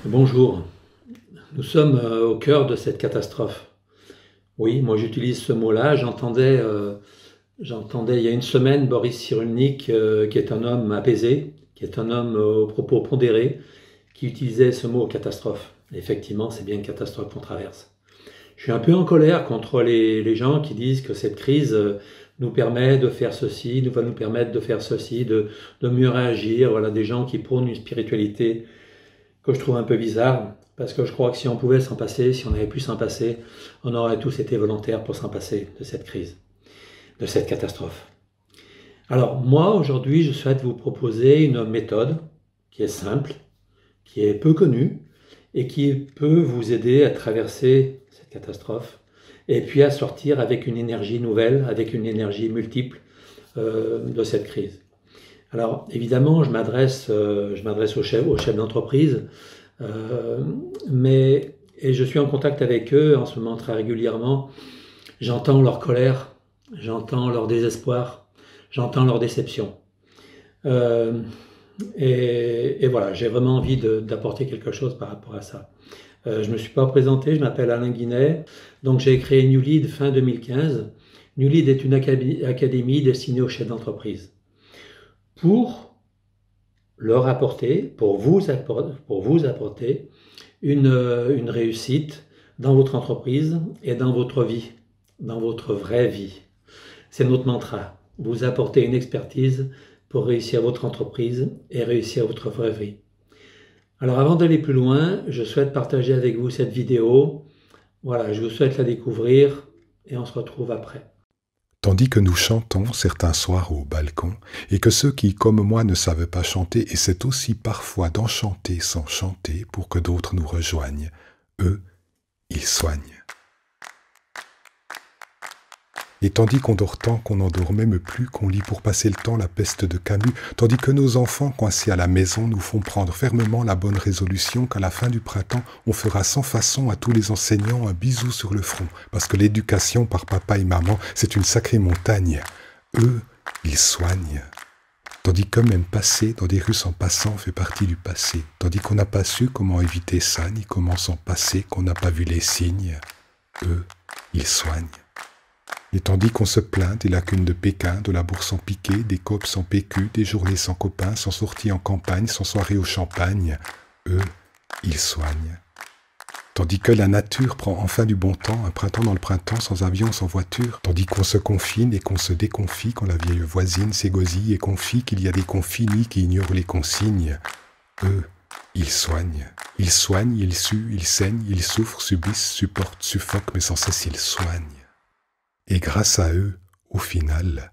Bonjour, nous sommes au cœur de cette catastrophe. Oui, moi j'utilise ce mot-là. J'entendais il y a une semaine Boris Cyrulnik, qui est un homme apaisé, qui est un homme aux propos pondérés, qui utilisait ce mot catastrophe. Et effectivement, c'est bien une catastrophe qu'on traverse. Je suis un peu en colère contre les gens qui disent que cette crise nous permet de faire ceci, va nous permettre de faire ceci, de mieux réagir. Voilà, des gens qui prônent une spiritualité que je trouve un peu bizarre, parce que je crois que si on pouvait s'en passer, si on avait pu s'en passer, on aurait tous été volontaires pour s'en passer de cette crise, de cette catastrophe. Alors moi, aujourd'hui, je souhaite vous proposer une méthode qui est simple, qui est peu connue, et qui peut vous aider à traverser cette catastrophe, et puis à sortir avec une énergie nouvelle, avec une énergie multiple de cette crise. Alors évidemment, je m'adresse aux chefs d'entreprise, et je suis en contact avec eux en ce moment très régulièrement. J'entends leur colère, j'entends leur désespoir, j'entends leur déception. Euh, et voilà, j'ai vraiment envie d'apporter quelque chose par rapport à ça. Je ne me suis pas présenté, je m'appelle Alain Guinet. Donc j'ai créé New Lead fin 2015. New Lead est une académie destinée aux chefs d'entreprise pour leur apporter, pour vous apporter une réussite dans votre entreprise et dans votre vie, dans votre vraie vie. C'est notre mantra. Vous apporter une expertise pour réussir votre entreprise et réussir votre vraie vie. Alors avant d'aller plus loin, je souhaite partager avec vous cette vidéo. Voilà, je vous souhaite la découvrir et on se retrouve après. Tandis que nous chantons certains soirs au balcon, et que ceux qui, comme moi, ne savent pas chanter essaient aussi parfois d'enchanter sans chanter pour que d'autres nous rejoignent, eux, ils soignent. Et tandis qu'on dort tant qu'on n'en dort même plus, qu'on lit pour passer le temps la peste de Camus, tandis que nos enfants, coincés à la maison, nous font prendre fermement la bonne résolution qu'à la fin du printemps, on fera sans façon à tous les enseignants un bisou sur le front, parce que l'éducation par papa et maman, c'est une sacrée montagne. Eux, ils soignent. Tandis que même passer dans des rues sans passant fait partie du passé, tandis qu'on n'a pas su comment éviter ça, ni comment s'en passer, qu'on n'a pas vu les signes, eux, ils soignent. Et tandis qu'on se plaint des lacunes de Pékin, de la bourse en piqué, des copes sans PQ, des journées sans copains, sans sortie en campagne, sans soirée au champagne, eux, ils soignent. Tandis que la nature prend enfin du bon temps, un printemps dans le printemps, sans avion, sans voiture, tandis qu'on se confine et qu'on se déconfie quand la vieille voisine s'égosille et confie qu'il y a des confinis qui ignorent les consignes, eux, ils soignent. Ils soignent, ils suent, ils saignent, ils souffrent, subissent, supportent, suffoquent, mais sans cesse ils soignent. Et grâce à eux, au final,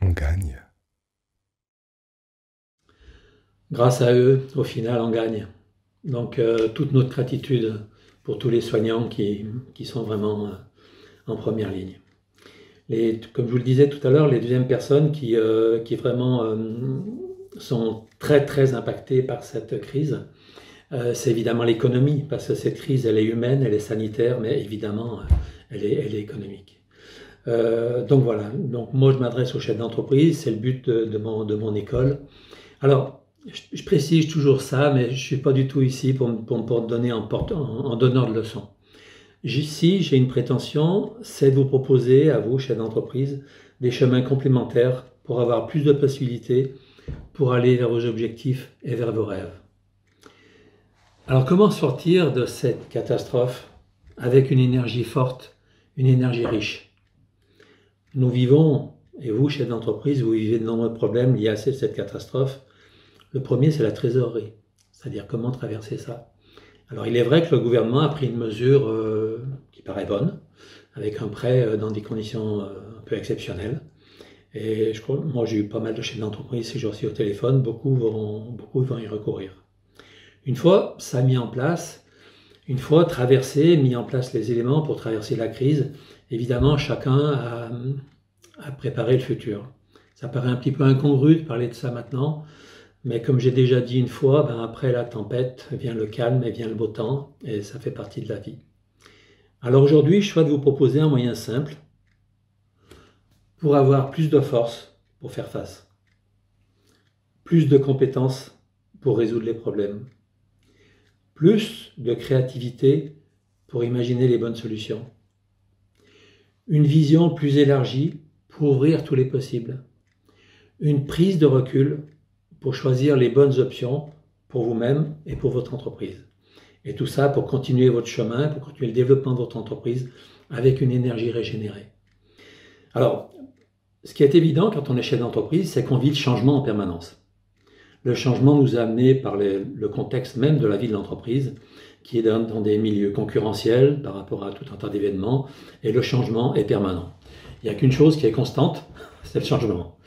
on gagne. Grâce à eux, au final, on gagne. Donc toute notre gratitude pour tous les soignants qui sont vraiment en première ligne. Comme je vous le disais tout à l'heure, les deuxièmes personnes qui vraiment sont très très impactées par cette crise, c'est évidemment l'économie, parce que cette crise, elle est humaine, elle est sanitaire, mais évidemment, elle est économique. Donc voilà, donc moi je m'adresse aux chefs d'entreprise, c'est le but de mon école. Alors, je précise toujours ça, mais je ne suis pas du tout ici pour donner en donneur de leçons. Ici, j'ai une prétention, c'est de vous proposer à vous, chefs d'entreprise, des chemins complémentaires pour avoir plus de possibilités pour aller vers vos objectifs et vers vos rêves. Alors comment sortir de cette catastrophe avec une énergie forte, une énergie riche? Nous vivons, et vous, chefs d'entreprise, vous vivez de nombreux problèmes liés à cette catastrophe. Le premier, c'est la trésorerie, c'est-à-dire comment traverser ça. Alors il est vrai que le gouvernement a pris une mesure qui paraît bonne, avec un prêt dans des conditions un peu exceptionnelles. Et moi j'ai eu pas mal de chefs d'entreprise ces jours-ci au téléphone, beaucoup vont y recourir. Une fois ça mis en place, une fois traversé, mis en place les éléments pour traverser la crise, évidemment chacun a préparé le futur. Ça paraît un petit peu incongru de parler de ça maintenant, mais comme j'ai déjà dit une fois, après la tempête vient le calme et vient le beau temps, et ça fait partie de la vie. Alors aujourd'hui, je souhaite vous proposer un moyen simple pour avoir plus de force pour faire face, plus de compétences pour résoudre les problèmes, plus de créativité pour imaginer les bonnes solutions, une vision plus élargie pour ouvrir tous les possibles, une prise de recul pour choisir les bonnes options pour vous-même et pour votre entreprise. Et tout ça pour continuer votre chemin, pour continuer le développement de votre entreprise avec une énergie régénérée. Alors, ce qui est évident quand on est chef d'entreprise, c'est qu'on vit le changement en permanence. Le changement nous a amené par le contexte même de la vie de l'entreprise, qui est dans des milieux concurrentiels par rapport à tout un tas d'événements, et le changement est permanent. Il n'y a qu'une chose qui est constante, c'est le changement.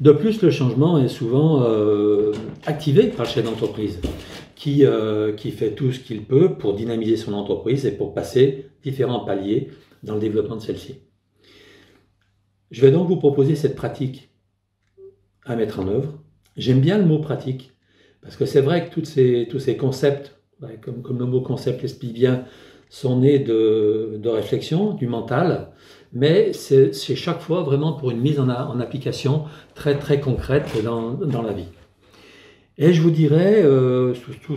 De plus, le changement est souvent activé par le chef d'entreprise, qui fait tout ce qu'il peut pour dynamiser son entreprise et pour passer différents paliers dans le développement de celle-ci. Je vais donc vous proposer cette pratique à mettre en œuvre. J'aime bien le mot pratique, parce que c'est vrai que tous ces concepts, comme le mot concept l'explique bien, sont nés de réflexion, du mental, mais c'est chaque fois vraiment pour une mise en application très très concrète dans la vie. Et je vous dirais,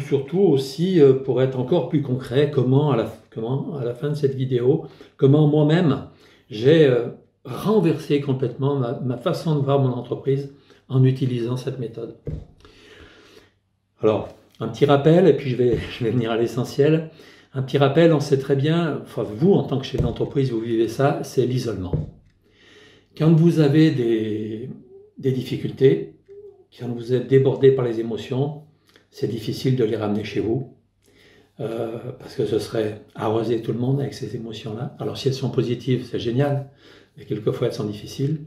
surtout aussi, pour être encore plus concret, comment à la fin de cette vidéo, comment moi-même j'ai renversé complètement ma façon de voir mon entreprise en utilisant cette méthode. Alors, un petit rappel, et puis je vais venir à l'essentiel. Un petit rappel, on sait très bien, enfin vous en tant que chef d'entreprise, vous vivez ça, c'est l'isolement. Quand vous avez des difficultés, quand vous êtes débordé par les émotions, c'est difficile de les ramener chez vous, parce que ce serait arroser tout le monde avec ces émotions-là. Alors si elles sont positives, c'est génial, mais quelquefois elles sont difficiles.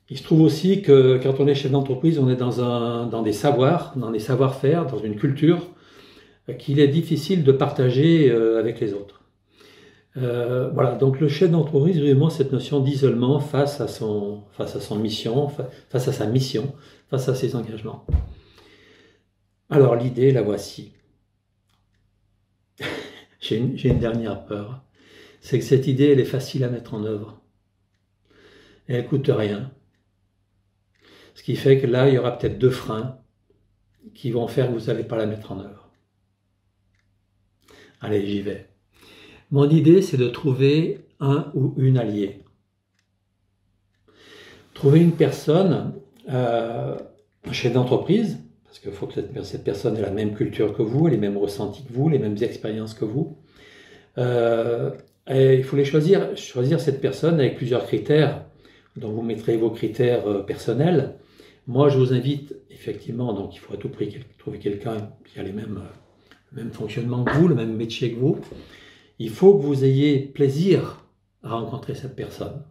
Il se trouve aussi que quand on est chef d'entreprise, on est dans des savoirs, dans des savoir-faire, dans une culture qu'il est difficile de partager avec les autres. Voilà, donc le chef d'entreprise, vraiment cette notion d'isolement face à son mission, face à sa mission, face à ses engagements. Alors l'idée, la voici. J'ai une dernière peur, c'est que cette idée, elle est facile à mettre en œuvre. Et elle ne coûte rien. Ce qui fait que là, il y aura peut-être 2 freins qui vont faire que vous n'allez pas la mettre en œuvre. Allez, j'y vais. Mon idée, c'est de trouver un ou une alliée. Trouver une personne, un chef d'entreprise, parce qu'il faut que cette personne ait la même culture que vous, ait les mêmes ressentis que vous, les mêmes expériences que vous. Et il faut choisir cette personne avec plusieurs critères, dont vous mettrez vos critères personnels. Moi, je vous invite, effectivement, donc il faut à tout prix trouver quelqu'un qui a le même fonctionnement que vous, le même métier que vous. Il faut que vous ayez plaisir à rencontrer cette personne.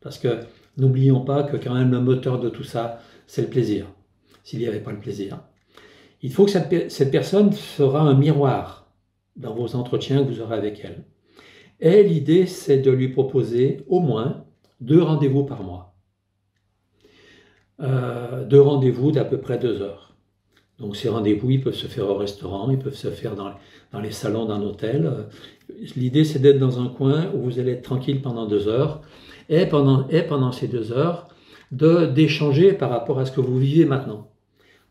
Parce que n'oublions pas que quand même le moteur de tout ça, c'est le plaisir. S'il n'y avait pas le plaisir. Il faut que cette personne sera un miroir dans vos entretiens que vous aurez avec elle. Et l'idée, c'est de lui proposer au moins 2 rendez-vous par mois. 2 rendez-vous d'à peu près 2 heures. Donc ces rendez-vous, ils peuvent se faire au restaurant, ils peuvent se faire dans les salons d'un hôtel. L'idée, c'est d'être dans un coin où vous allez être tranquille pendant 2 heures et pendant ces 2 heures, d'échanger par rapport à ce que vous vivez maintenant.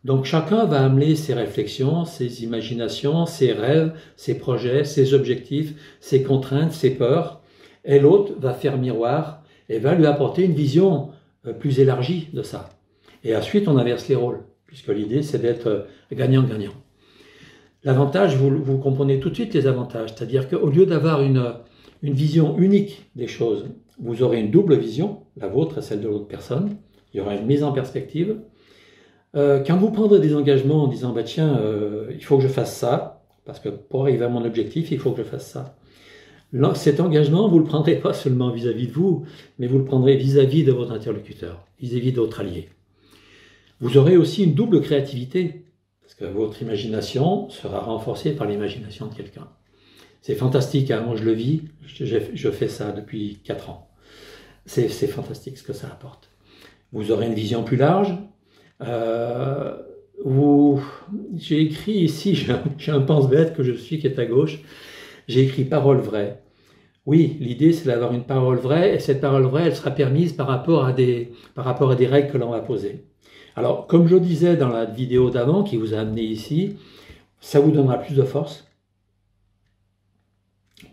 Donc chacun va amener ses réflexions, ses imaginations, ses rêves, ses projets, ses objectifs, ses contraintes, ses peurs, et l'autre va faire miroir et va lui apporter une vision plus élargie de ça. Et ensuite, on inverse les rôles, puisque l'idée, c'est d'être gagnant-gagnant. L'avantage, vous comprenez tout de suite les avantages, c'est-à-dire qu'au lieu d'avoir une vision unique des choses, vous aurez une double vision, la vôtre et celle de l'autre personne, il y aura une mise en perspective. Quand vous prendrez des engagements en disant, bah, tiens, il faut que je fasse ça, parce que pour arriver à mon objectif, il faut que je fasse ça. Cet engagement, vous ne le prendrez pas seulement vis-à-vis de vous, mais vous le prendrez vis-à-vis de votre interlocuteur, vis-à-vis de votre allié. Vous aurez aussi une double créativité, parce que votre imagination sera renforcée par l'imagination de quelqu'un. C'est fantastique, hein, moi je le vis, je fais ça depuis 4 ans. C'est fantastique ce que ça apporte. Vous aurez une vision plus large. J'ai écrit ici, j'ai un pense-bête que je suis qui est à gauche, j'ai écrit parole vraie. Oui, l'idée c'est d'avoir une parole vraie, et cette parole vraie, elle sera permise par rapport à des règles que l'on va poser. Alors, comme je le disais dans la vidéo d'avant qui vous a amené ici, Ça vous donnera plus de force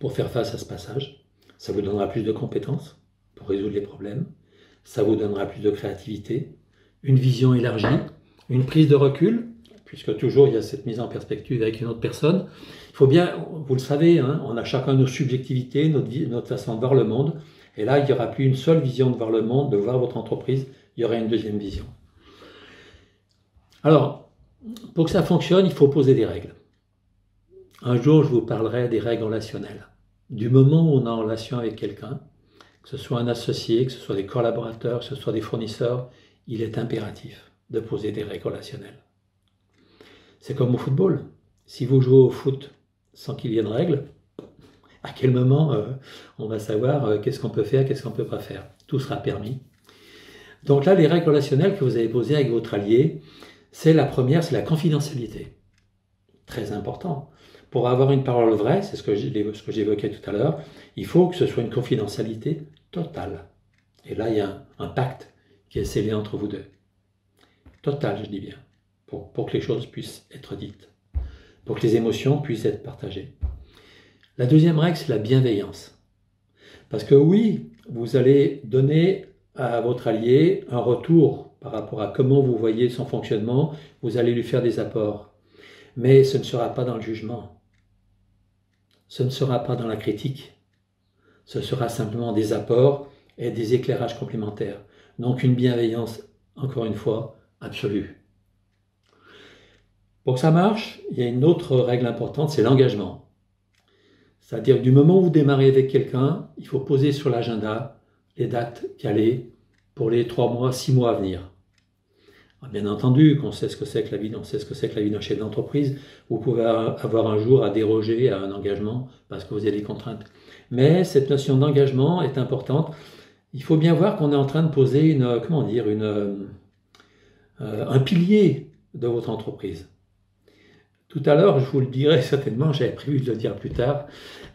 pour faire face à ce passage. Ça vous donnera plus de compétences pour résoudre les problèmes. Ça vous donnera plus de créativité, une vision élargie, une prise de recul, puisque toujours il y a cette mise en perspective avec une autre personne. Il faut bien, vous le savez, hein, on a chacun nos subjectivités, notre façon de voir le monde. Et là, il n'y aura plus une seule vision de voir le monde, de voir votre entreprise. Il y aura une deuxième vision. Alors, pour que ça fonctionne, il faut poser des règles. Un jour, je vous parlerai des règles relationnelles. Du moment où on est en relation avec quelqu'un, que ce soit un associé, que ce soit des collaborateurs, que ce soit des fournisseurs, il est impératif de poser des règles relationnelles. C'est comme au football. Si vous jouez au foot sans qu'il y ait de règles, à quel moment on va savoir qu'est-ce qu'on peut faire, qu'est-ce qu'on ne peut pas faire. Tout sera permis. Donc là, les règles relationnelles que vous avez posées avec votre allié, c'est la première, c'est la confidentialité. Très important. Pour avoir une parole vraie, c'est ce que j'évoquais tout à l'heure, il faut que ce soit une confidentialité totale. Et là, il y a un pacte qui est scellé entre vous deux. Total, je dis bien, pour que les choses puissent être dites, pour que les émotions puissent être partagées. La deuxième règle, c'est la bienveillance. Parce que oui, vous allez donner à votre allié un retour par rapport à comment vous voyez son fonctionnement, vous allez lui faire des apports. Mais ce ne sera pas dans le jugement. Ce ne sera pas dans la critique. Ce sera simplement des apports et des éclairages complémentaires. Donc une bienveillance, encore une fois, absolue. Pour que ça marche, il y a une autre règle importante, c'est l'engagement. C'est-à-dire que du moment où vous démarrez avec quelqu'un, il faut poser sur l'agenda les dates calées pour les 3 mois, 6 mois à venir. Bien entendu, qu'on sait ce que c'est que la vie, on sait ce que c'est que la vie d'un chef d'entreprise. Vous pouvez avoir un jour à déroger à un engagement parce que vous avez des contraintes. Mais cette notion d'engagement est importante. Il faut bien voir qu'on est en train de poser un pilier de votre entreprise. Tout à l'heure, je vous le dirai certainement, j'avais prévu de le dire plus tard,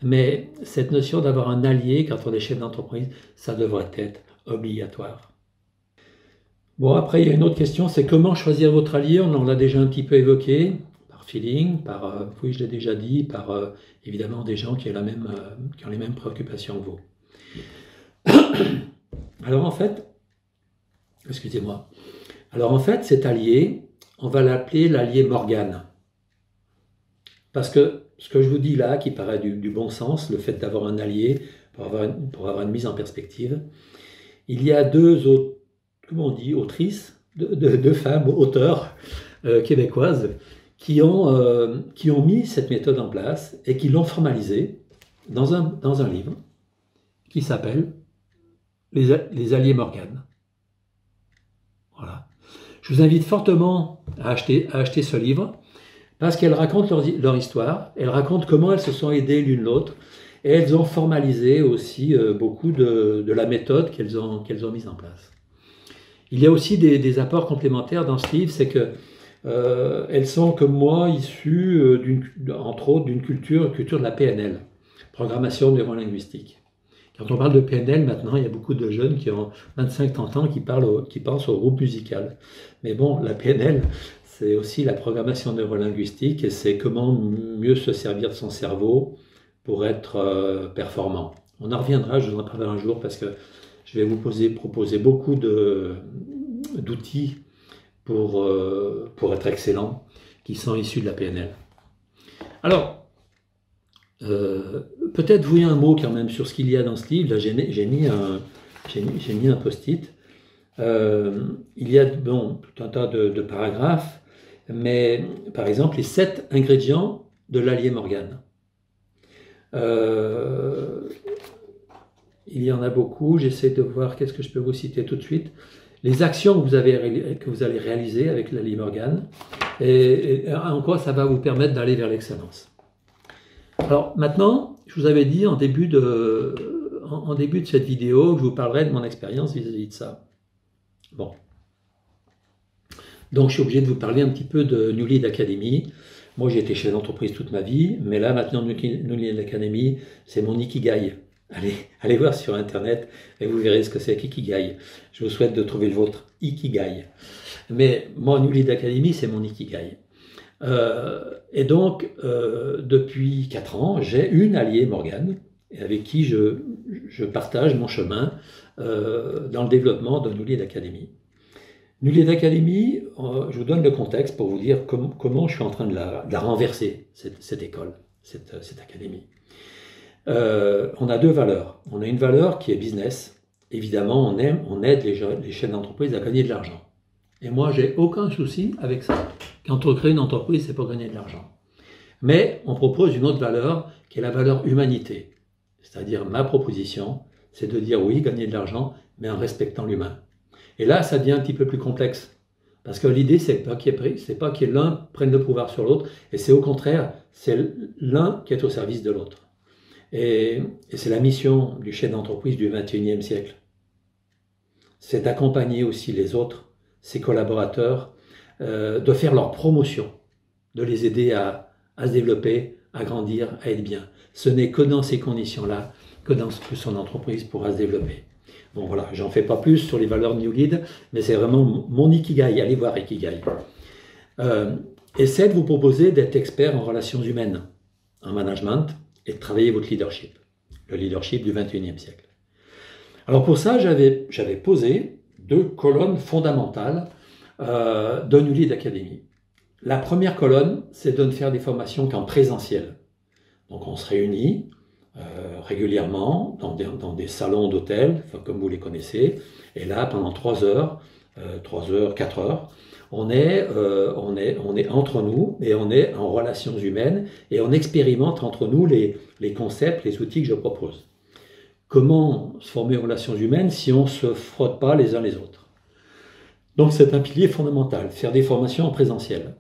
mais cette notion d'avoir un allié quand on est chef d'entreprise, ça devrait être obligatoire. Bon, après, il y a une autre question, c'est comment choisir votre allié? On en l'a déjà un petit peu évoqué, par feeling, oui, je l'ai déjà dit, par évidemment des gens qui ont les mêmes préoccupations que vous. Alors en fait, excusez-moi, cet allié, on va l'appeler l'allié Morgane. Parce que ce que je vous dis là, qui paraît du bon sens, le fait d'avoir un allié, pour avoir une mise en perspective, il y a deux autrices, deux femmes, auteurs québécoises, qui ont mis cette méthode en place et qui l'ont formalisée dans un livre qui s'appelle Les alliés Morgane. Voilà. Je vous invite fortement à acheter ce livre parce qu'elles racontent leur histoire, elles racontent comment elles se sont aidées l'une l'autre et elles ont formalisé aussi beaucoup de la méthode qu'elles ont mise en place. Il y a aussi des apports complémentaires dans ce livre, c'est que elles sont comme moi issues entre autres d'une culture de la PNL, programmation neurolinguistique. Quand on parle de PNL, maintenant, il y a beaucoup de jeunes qui ont 25-30 ans qui pensent au groupe musical. Mais bon, la PNL, c'est aussi la programmation neurolinguistique et c'est comment mieux se servir de son cerveau pour être performant. On en reviendra, je vous en parlerai un jour parce que je vais vous proposer beaucoup d'outils pour être excellent qui sont issus de la PNL. Alors, peut-être vous un mot quand même sur ce qu'il y a dans ce livre. Là, j'ai mis un post-it. Il y a tout un tas de paragraphes, mais par exemple les 7 ingrédients de l'allié Morgane. Il y en a beaucoup, j'essaie de voir qu'est-ce que je peux vous citer tout de suite. Les actions que vous allez réaliser avec l'allié Morgane et en quoi ça va vous permettre d'aller vers l'excellence. Alors maintenant, je vous avais dit en début de cette vidéo que je vous parlerai de mon expérience vis-à-vis de ça. Bon. Donc je suis obligé de vous parler un petit peu de New Lead Academy. Moi j'ai été chef d'entreprise toute ma vie, mais là maintenant New Lead Academy, c'est mon Ikigai. Allez voir sur internet et vous verrez ce que c'est qu'Ikigai. Je vous souhaite de trouver le vôtre, Ikigai. Mais moi New Lead Academy, c'est mon Ikigai. Et donc, depuis 4 ans, j'ai une alliée, Morgane, avec qui je partage mon chemin dans le développement de New Lead Academy. New Lead Academy, je vous donne le contexte pour vous dire comment je suis en train de la renverser, cette école, cette académie. On a 2 valeurs. On a une valeur qui est business. Évidemment, on aide les chefs d'entreprise à gagner de l'argent. Et moi, j'ai aucun souci avec ça. Quand on crée une entreprise, c'est pour gagner de l'argent. Mais on propose une autre valeur qui est la valeur humanité. C'est-à-dire, ma proposition, c'est de dire oui, gagner de l'argent, mais en respectant l'humain. Et là, ça devient un petit peu plus complexe. Parce que l'idée, c'est pas que l'un prenne le pouvoir sur l'autre, et c'est au contraire, c'est l'un qui est au service de l'autre. Et c'est la mission du chef d'entreprise du XXIe siècle. C'est d'accompagner aussi les autres, ses collaborateurs, de faire leur promotion, de les aider à se développer, à grandir, à être bien. Ce n'est que dans ces conditions-là que son entreprise pourra se développer. Bon voilà, j'en fais pas plus sur les valeurs New Lead, mais c'est vraiment mon Ikigai. Allez voir Ikigai. Essayez de vous proposer d'être expert en relations humaines, en management, et de travailler votre leadership, le leadership du XXIe siècle. Alors pour ça, j'avais posé 2 colonnes fondamentales de New Lead Academy. La première colonne, c'est de faire des formations qu'en présentiel. Donc on se réunit régulièrement dans des salons d'hôtel, comme vous les connaissez, et là pendant 3 heures, 4 heures, on est entre nous et on est en relations humaines et on expérimente entre nous les concepts, les outils que je propose. Comment se former en relations humaines si on ne se frotte pas les uns les autres? Donc c'est un pilier fondamental, faire des formations en présentiel.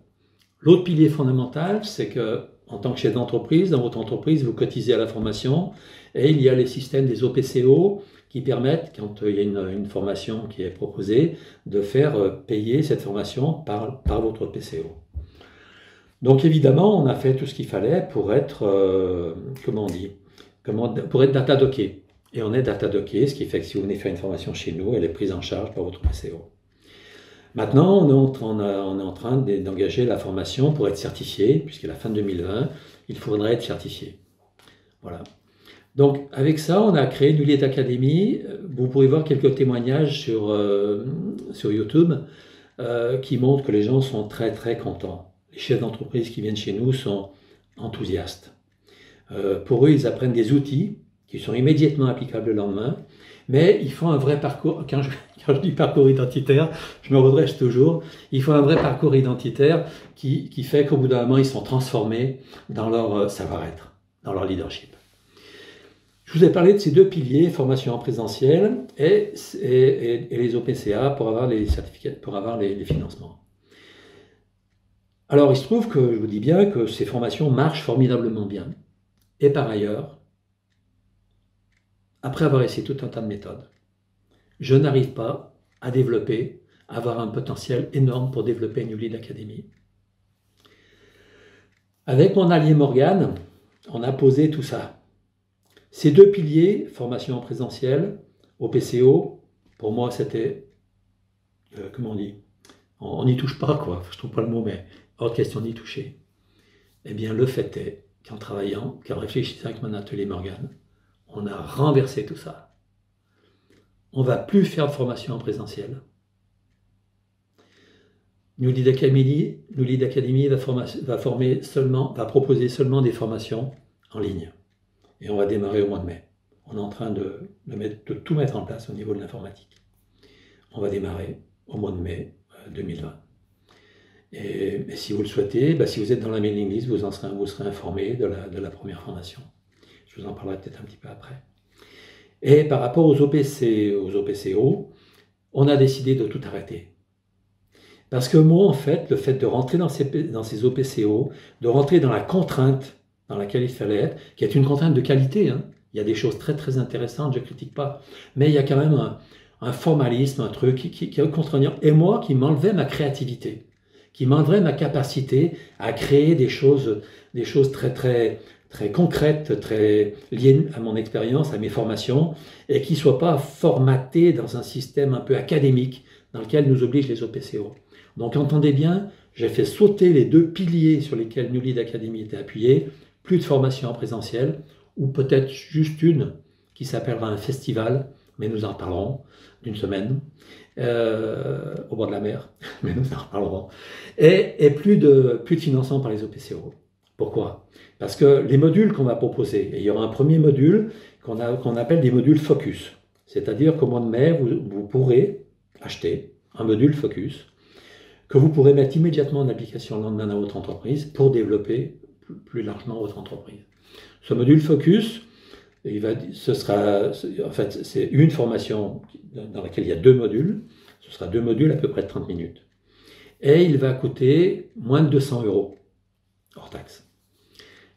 L'autre pilier fondamental, c'est que en tant que chef d'entreprise, dans votre entreprise, vous cotisez à la formation et il y a les systèmes des OPCO qui permettent, quand il y a une formation qui est proposée, de faire payer cette formation par votre PCO. Donc évidemment, on a fait tout ce qu'il fallait pour être, pour être data docké. Et on est data docké, ce qui fait que si vous venez faire une formation chez nous, elle est prise en charge par votre PCO. Maintenant, on est en train d'engager la formation pour être certifié, puisqu'à la fin de 2020, il faudrait être certifié. Voilà. Donc, avec ça, on a créé New Lead Academy. Vous pourrez voir quelques témoignages sur YouTube qui montrent que les gens sont très, très contents. Les chefs d'entreprise qui viennent chez nous sont enthousiastes. Pour eux, ils apprennent des outils qui sont immédiatement applicables le lendemain, mais ils font un vrai parcours. Quand je dis parcours identitaire, je me redresse toujours. Ils font un vrai parcours identitaire qui fait qu'au bout d'un moment, ils sont transformés dans leur savoir-être, dans leur leadership. Je vous ai parlé de ces 2 piliers, formation en présentiel et les OPCA pour avoir les certificats, pour avoir les financements. Alors, il se trouve que je vous dis bien que ces formations marchent formidablement bien. Et par ailleurs, après avoir essayé tout un tas de méthodes, je n'arrive pas à développer, à avoir un potentiel énorme pour développer New Lead Academy. Avec mon allié Morgane, on a posé tout ça. Ces 2 piliers, formation en présentiel, OPCO, pour moi c'était, comment on dit, on n'y touche pas quoi, je ne trouve pas le mot, mais hors de question d'y toucher. Eh bien le fait est qu'en travaillant, qu'en réfléchissant avec mon atelier Morgane, on a renversé tout ça. On ne va plus faire de formation en présentiel. New Lead Academy va proposer seulement des formations en ligne. Et on va démarrer au mois de mai. On est en train de tout mettre en place au niveau de l'informatique. On va démarrer au mois de mai 2020. Et si vous le souhaitez, si vous êtes dans la mailing list, vous serez informé de la première formation. Je vous en parlerai peut-être un petit peu après. Et par rapport aux OPCO, on a décidé de tout arrêter. Parce que moi, en fait, le fait de rentrer dans ces OPCO, de rentrer dans la contrainte dans laquelle il fallait être, qui est une contrainte de qualité, hein. Il y a des choses très très intéressantes, je ne critique pas, mais il y a quand même un formalisme, un truc qui est contraignant, et moi qui m'enlevait ma créativité, qui m'enlevait ma capacité à créer des choses très très très concrètes, très liées à mon expérience, à mes formations, et qui ne soient pas formatées dans un système un peu académique dans lequel nous obligent les OPCO. Donc entendez bien, j'ai fait sauter les deux piliers sur lesquels New Lead Academy était appuyé, plus de formation en présentiel, ou peut-être juste une qui s'appellera un festival, mais nous en reparlerons, d'une semaine, au bord de la mer, mais nous en reparlerons, et plus de financement par les OPCO. Pourquoi? Parce que les modules qu'on va proposer, et il y aura un premier module qu'on appelle des modules focus, c'est-à-dire qu'au mois de mai, vous pourrez acheter un module focus que vous pourrez mettre immédiatement en application le lendemain dans votre entreprise pour développer plus largement votre entreprise. Ce module focus, en fait, c'est une formation dans laquelle il y a 2 modules. Ce sera 2 modules à peu près de 30 minutes. Et il va coûter moins de 200 € hors taxe.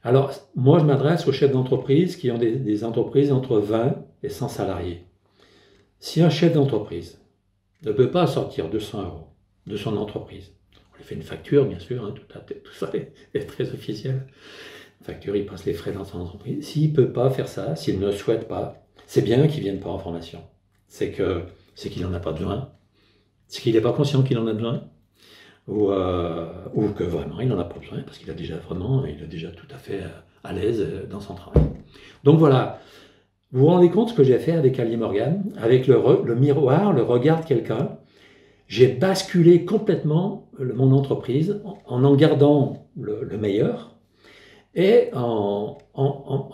Alors, moi, je m'adresse aux chefs d'entreprise qui ont des entreprises entre 20 et 100 salariés. Si un chef d'entreprise ne peut pas sortir 200 € de son entreprise, on lui fait une facture, bien sûr, hein, tout ça est très officiel. Facture, il passe les frais dans son entreprise. S'il ne peut pas faire ça, s'il ne souhaite pas, c'est bien qu'il ne vienne pas en formation. C'est qu'il n'en a pas besoin, c'est qu'il n'est pas conscient qu'il en a besoin, ou que vraiment il n'en a pas besoin, parce qu'il est déjà tout à fait à l'aise dans son travail. Donc voilà, vous vous rendez compte ce que j'ai fait avec Ali Morgan, avec le miroir, le regard de quelqu'un. J'ai basculé complètement mon entreprise en gardant le meilleur, et en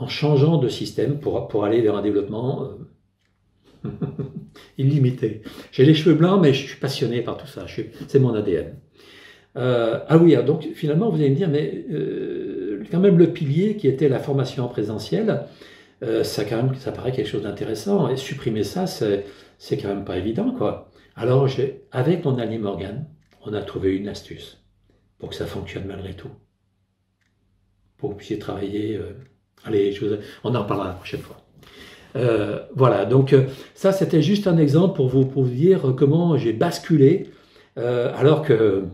changeant de système pour aller vers un développement illimité. J'ai les cheveux blancs, mais je suis passionné par tout ça, c'est mon ADN. Ah oui, donc finalement vous allez me dire, mais quand même le pilier qui était la formation en présentiel, ça paraît quelque chose d'intéressant, et supprimer ça, c'est quand même pas évident, quoi. Alors avec mon Ali Morgan, on a trouvé une astuce pour que ça fonctionne malgré tout. Pour que vous puissiez travailler. Allez, on en reparlera la prochaine fois. Voilà, donc ça c'était juste un exemple pour vous dire comment j'ai basculé, alors que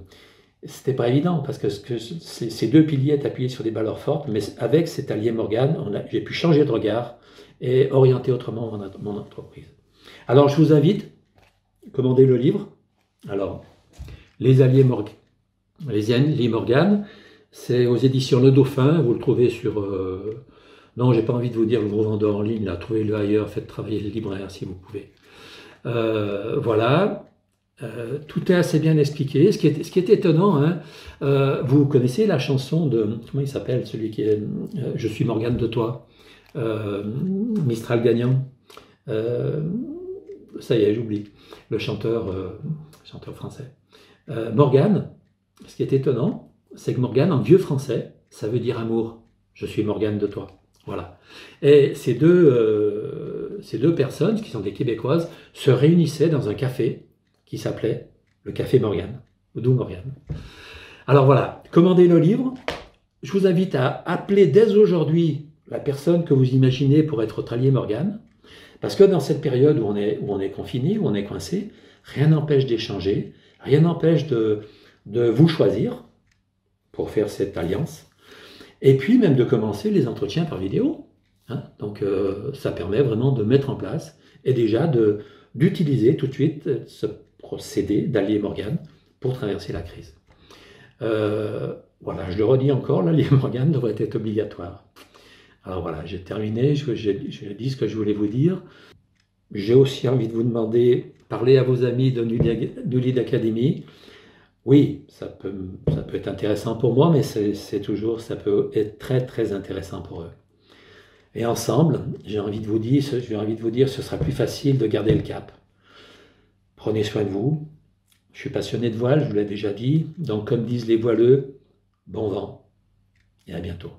c'était pas évident, parce que ces 2 piliers étaient appuyés sur des valeurs fortes, mais avec cet allié Morgan, j'ai pu changer de regard et orienter autrement mon entreprise. Alors je vous invite à commander le livre. Alors, les alliés Morgan, c'est aux éditions Le Dauphin, vous le trouvez sur... non, j'ai pas envie de vous dire le gros vendeur en ligne, là, trouvez-le ailleurs, faites travailler les libraires si vous pouvez. Voilà, tout est assez bien expliqué. Ce qui est étonnant, hein, vous connaissez la chanson de... Comment il s'appelle, celui qui est Je suis Morgane de toi, Mistral gagnant. Ça y est, j'oublie, le chanteur français. Morgane, ce qui est étonnant, c'est que Morgane, en vieux français, ça veut dire amour. Je suis Morgane de toi. Voilà. Et ces deux personnes, qui sont des Québécoises, se réunissaient dans un café qui s'appelait le Café Morgane, d'où Morgane. Alors voilà, commandez le livre. Je vous invite à appeler dès aujourd'hui la personne que vous imaginez pour être votre allié Morgane, parce que dans cette période où on est confiné, où on est coincé, rien n'empêche d'échanger, rien n'empêche de vous choisir pour faire cette alliance, et puis même de commencer les entretiens par vidéo. Hein. Donc ça permet vraiment de mettre en place, et déjà d'utiliser tout de suite ce procédé d'allié Morgane pour traverser la crise. Voilà, je le redis encore, l'allié Morgane devrait être obligatoire. Alors voilà, j'ai terminé, j'ai dit ce que je voulais vous dire. J'ai aussi envie de vous demander, parlez à vos amis de New Lead Academy. Oui, ça peut être intéressant pour moi, mais ça peut être très très intéressant pour eux. Et ensemble, j'ai envie de vous dire, ce sera plus facile de garder le cap. Prenez soin de vous. Je suis passionné de voile, je vous l'ai déjà dit. Donc comme disent les voileux, bon vent et à bientôt.